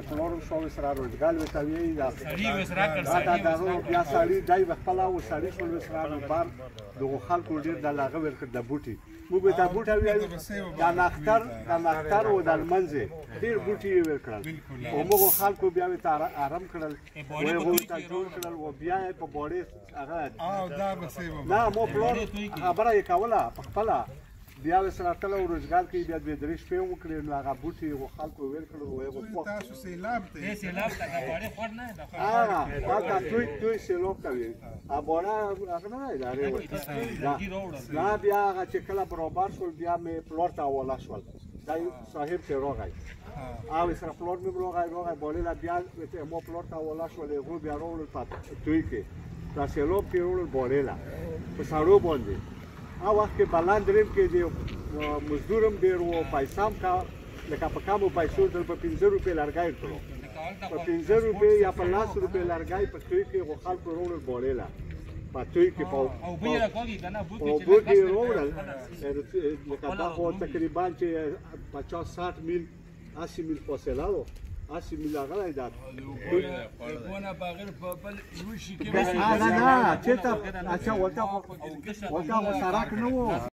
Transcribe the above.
پلور شو سره روزګار وتاوی دا سړی وسره کړ دا بیا سړی دای خپل او سړی خپل وسره بار دغه خلکو ډیر د لاغه ورکړ د بوټي موږ ته بوټي ویل دا نختر او د منځه ډیر بوټي ورکړل او موږ خلکو بیا ته آرام کړل او ته جوړ کړل او بیا په بوړې هغه دا بسې نه مو پلور خبره یې کوله په خپل بیا وسره تل روزګار کې بیا د درې شپې وکړي نو هغه بوټي او خلکو ورکړل او هغه تاسو سیلاب ته سیلاب ته غواړي خور نه دا توي سیلاب کوي ابونا هغه نه دا دا بیا هغه چې کله برابر شول بیا مې پلور ته ولا شول دا صاحب ته راغی او سره پلور مې راغی بولې بیا مو پلور ته ولا شول هغه بیا راول پات توي کې دا سیلاب کې راول بولې په سارو باندې او وخت کې بلند ریم کې دی مزدورم ډیر و پیسام کا لکه په کمو پیسو د 15 روپۍ لارګای کړو په 15 روپۍ یا په 10 روپۍ لارګای په توی کې خلکو روړل بوړیلا په توی کې په او بیا راکوي کنه بوټي روړل لکه دا خو تقریبا چې 50-60 میل 80 میل فاصله و 80 میل هغه دی ونه بغیر په بل وشي کې نه چې تا اچھا ولته سړک نه و